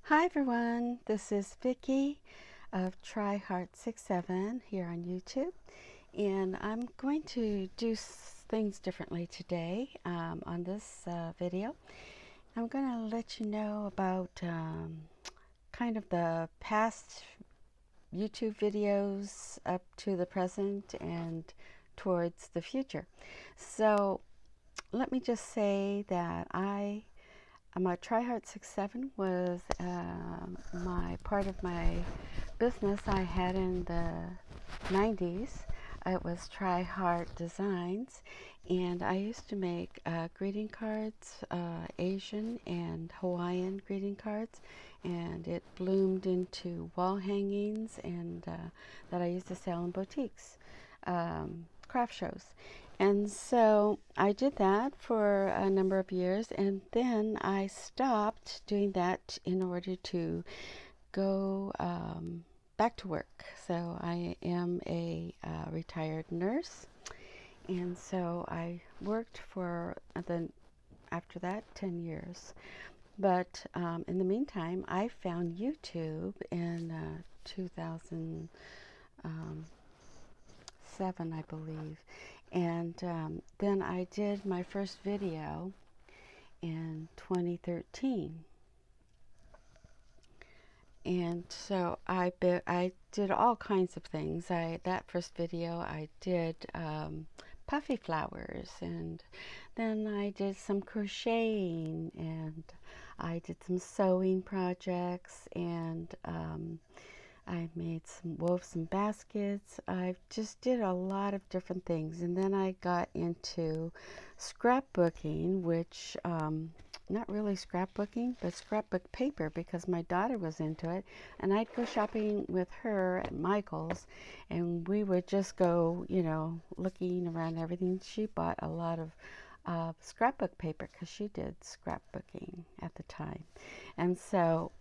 Hi everyone, this is Vicki of TryHeart67 here on YouTube, and I'm going to do things differently today on this video. I'm going to let you know about kind of the past YouTube videos up to the present and towards the future. So let me just say that my TryHeart67 was my part of my business I had in the 90s. It was TryHeart Designs, and I used to make greeting cards, Asian and Hawaiian greeting cards, and it bloomed into wall hangings, and that I used to sell in boutiques, craft shows. And so I did that for a number of years, and then I stopped doing that in order to go back to work. So I am a retired nurse, and so I worked for after that 10 years. But in the meantime, I found YouTube in 2007, I believe. And then I did my first video in 2013. And so I did all kinds of things. That first video I did puffy flowers, and then I did some crocheting, and I did some sewing projects, and I wove some baskets. I just did a lot of different things. And then I got into scrapbooking, which, not really scrapbooking, but scrapbook paper, because my daughter was into it. And I'd go shopping with her at Michael's, and we would just go, looking around everything. She bought a lot of scrapbook paper because she did scrapbooking at the time. And so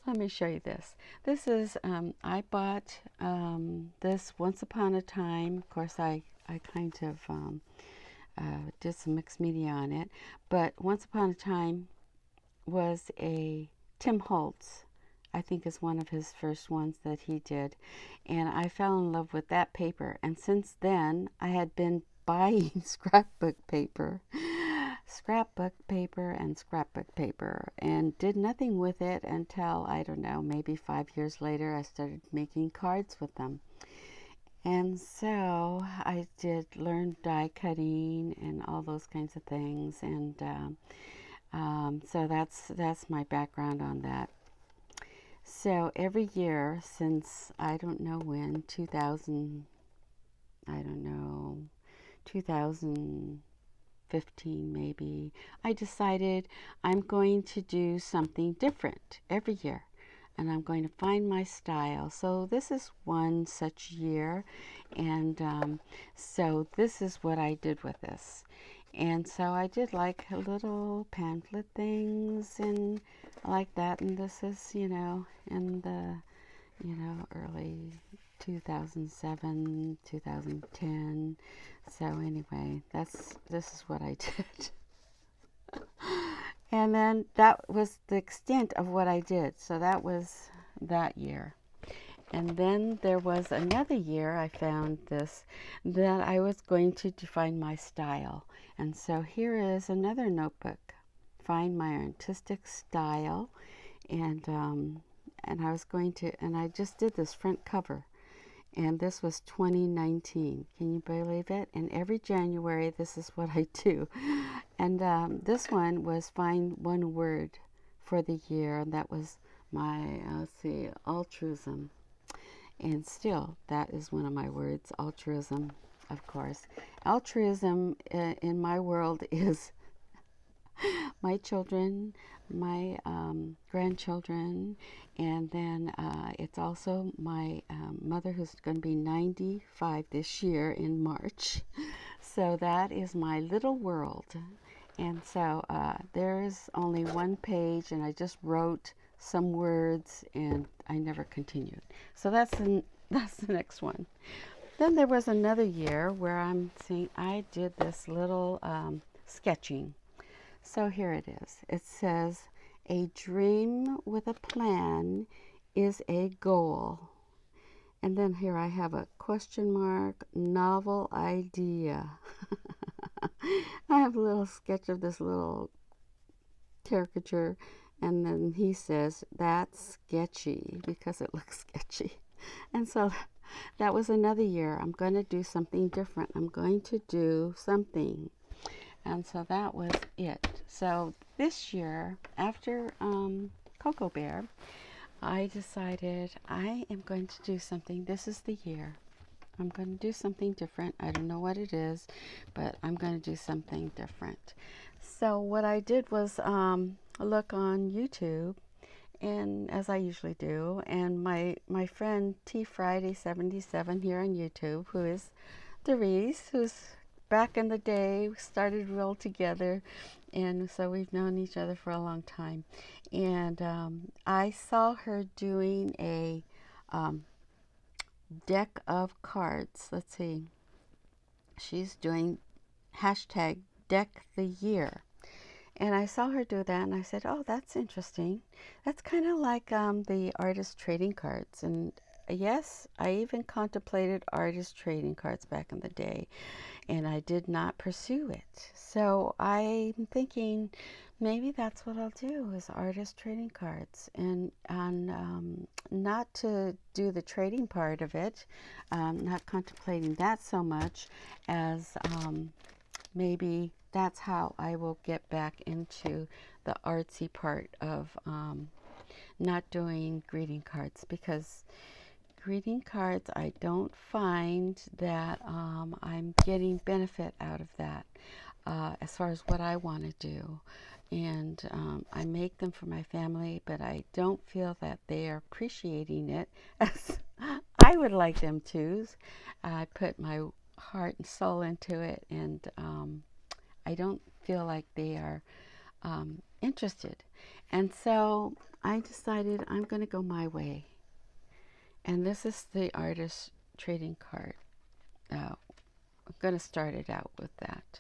let me show you this. This is, I bought this once upon a time. Of course, I kind of did some mixed media on it. But once upon a time was a Tim Holtz, I think is one of his first ones that he did. And I fell in love with that paper. And since then, I had been buying scrapbook paper and did nothing with it until, I don't know, maybe 5 years later I started making cards with them. And so I did learn die cutting and all those kinds of things, and so that's my background on that. So every year since, I don't know when, 2000, I don't know, 2015 maybe, I decided I'm going to do something different every year, and I'm going to find my style. So this is one such year, and so this is what I did with this. And so I did like little pamphlet things and like that, and this is, in the, early 2007, 2010. So anyway, this is what I did. And then that was the extent of what I did. So that was that year. And then there was another year I found this, that I was going to define my style. And so here is another notebook, Find My Artistic Style. And I was going to, and I just did this front cover. And this was 2019. Can you believe it? And every January, this is what I do. And this one was find one word for the year, and that was my, let's see, altruism. And still, that is one of my words, altruism, of course. Altruism in my world is my children, my grandchildren, and then it's also my mother, who's going to be 95 this year in March. So that is my little world. And so there's only one page, and I just wrote some words, and I never continued. So that's the next one. Then there was another year where I'm seeing I did this little sketching. So here it is. It says, A dream with a plan is a goal. And then here I have a question mark, novel idea. I have a little sketch of this little caricature, and then he says, that's sketchy, because it looks sketchy. And so that was another year. I'm going to do something different. I'm going to do something. And so that was it. So this year, after Cocoa Bear, I decided I am going to do something. This is the year. I'm going to do something different. I don't know what it is, but I'm going to do something different. So what I did was look on YouTube, and as I usually do, and my friend T Friday 77 here on YouTube, who is Therese, who's back in the day, we started real together, and so we've known each other for a long time. And I saw her doing a deck of cards. Let's see. She's doing hashtag deck the year. And I saw her do that, and I said, oh, that's interesting. That's kind of like the artist trading cards. And yes, I even contemplated artist trading cards back in the day, and I did not pursue it. So I'm thinking maybe that's what I'll do, is artist trading cards, and not to do the trading part of it, not contemplating that so much as maybe that's how I will get back into the artsy part of not doing greeting cards, because greeting cards, I don't find that I'm getting benefit out of that as far as what I want to do. And I make them for my family, but I don't feel that they are appreciating it as I would like them to. I put my heart and soul into it, and I don't feel like they are interested. And so I decided I'm going to go my way. And this is the artist trading card. I'm going to start it out with that,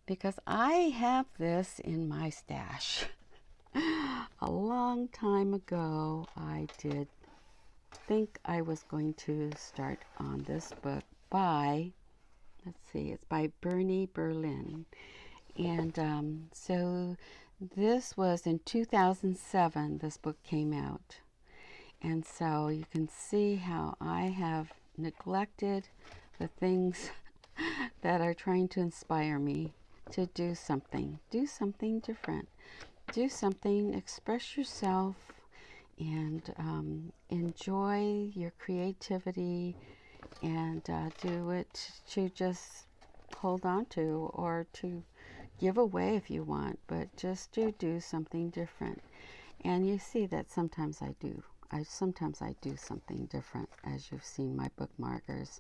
because I have this in my stash. A long time ago, I did think I was going to start on this book by, let's see, it's by Bernie Berlin. And so this was in 2007, this book came out. And so you can see how I have neglected the things that are trying to inspire me to do something different, do something, express yourself, and enjoy your creativity, and do it to just hold on to, or to give away if you want, but just to do something different. And you see that sometimes I do something different, as you've seen my bookmarkers,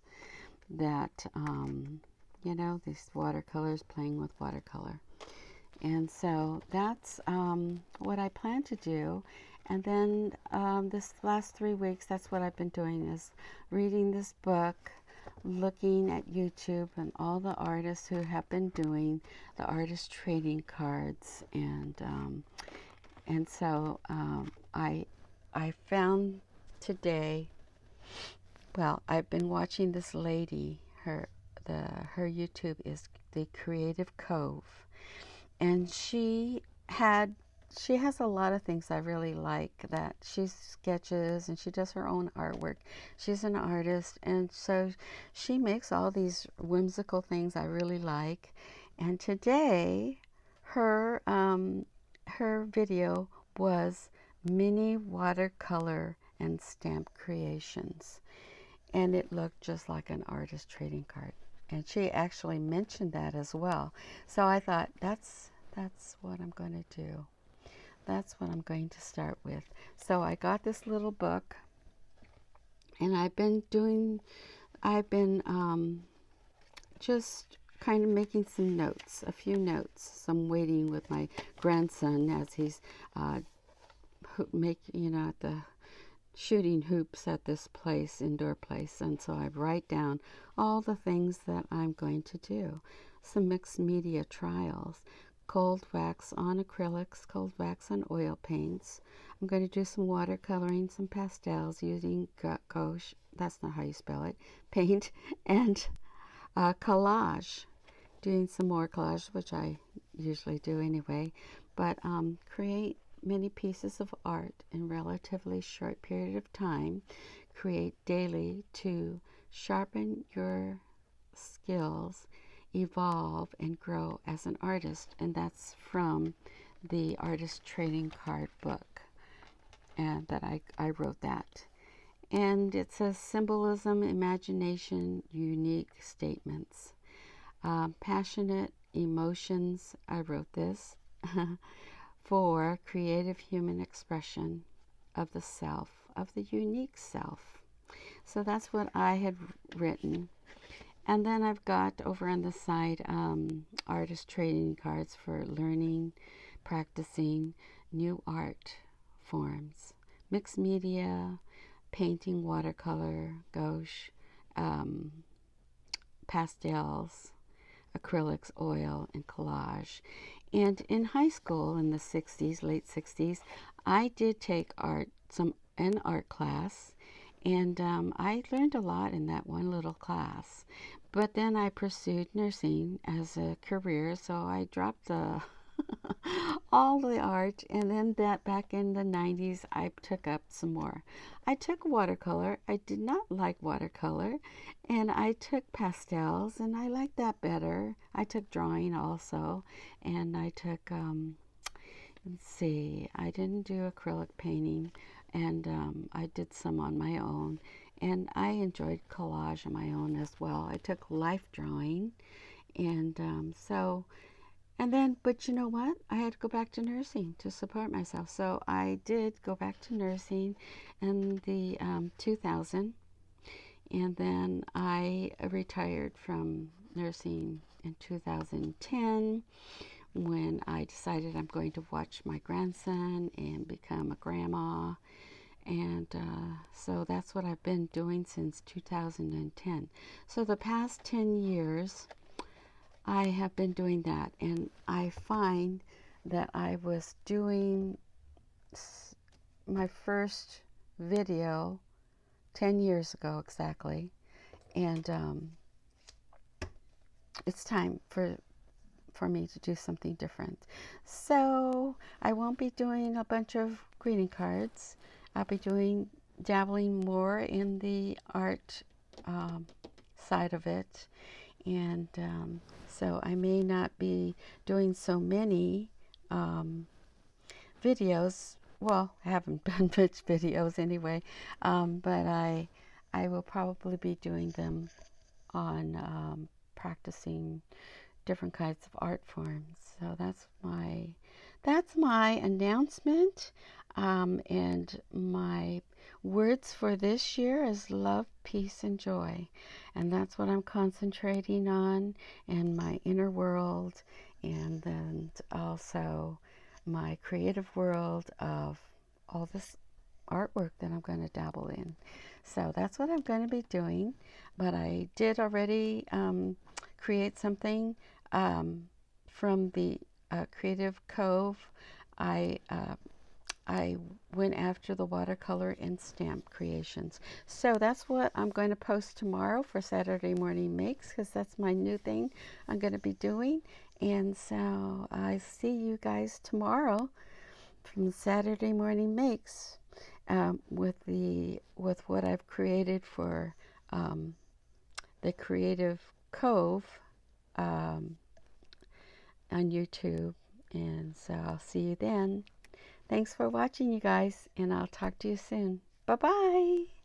that these watercolors, playing with watercolor. And so that's what I plan to do. And then this last 3 weeks, that's what I've been doing, is reading this book, looking at YouTube and all the artists who have been doing the artist trading cards. And so I found today, well, I've been watching this lady. Her YouTube is The Creative Cove, and she has a lot of things I really like. That she sketches and she does her own artwork. She's an artist, and so she makes all these whimsical things I really like. And today, her video was mini watercolor and stamp creations, and it looked just like an artist trading card. And she actually mentioned that as well. So I thought, that's what I'm going to do. That's what I'm going to start with. So I got this little book, and I've been just kind of making some notes, a few notes. So I'm waiting with my grandson as he's at the shooting hoops at this place, indoor place. And so I write down all the things that I'm going to do. Some mixed media trials, cold wax on acrylics, cold wax on oil paints. I'm going to do some watercoloring, some pastels using gouache, that's not how you spell it, paint, and collage. Doing some more collage, which I usually do anyway, but create many pieces of art in relatively short period of time. Create daily to sharpen your skills, evolve, and grow as an artist. And that's from the Artist Trading Card book, and that I wrote that. And it says symbolism, imagination, unique statements. Passionate emotions, I wrote this, for creative human expression of the self, of the unique self. So that's what I had written. And then I've got over on the side artist trading cards for learning, practicing new art forms, mixed media, painting, watercolor, gouache, pastels, acrylics, oil, and collage. And in high school in the 60s, late 60s, I did take an art class, and I learned a lot in that one little class. But then I pursued nursing as a career, so I dropped the all the art, and then that back in the 90s I took up some more. I took watercolor. I did not like watercolor, and I took pastels, and I liked that better. I took drawing also, and I took let's see, I didn't do acrylic painting, and I did some on my own, and I enjoyed collage on my own as well. I took life drawing, and and then, but you know what? I had to go back to nursing to support myself. So I did go back to nursing in the 2000, and then I retired from nursing in 2010 when I decided I'm going to watch my grandson and become a grandma. And so that's what I've been doing since 2010. So the past 10 years, I have been doing that, and I find that I was doing my first video 10 years ago exactly, and it's time for me to do something different. So I won't be doing a bunch of greeting cards. I'll be dabbling more in the art side of it, and so I may not be doing so many videos. Well, I haven't done much videos anyway, but I will probably be doing them on practicing different kinds of art forms. So that's my announcement, and my words for this year is love, peace, and joy, and that's what I'm concentrating on in my inner world, and then also my creative world of all this artwork that I'm going to dabble in. So that's what I'm going to be doing. But I did already create something from the Creative Cove. I went after the watercolor and stamp creations. So that's what I'm going to post tomorrow for Saturday Morning Makes, because that's my new thing I'm going to be doing. And so I see you guys tomorrow from Saturday Morning Makes with what I've created for the Creative Cove on YouTube. And so I'll see you then. Thanks for watching, you guys, and I'll talk to you soon. Bye-bye.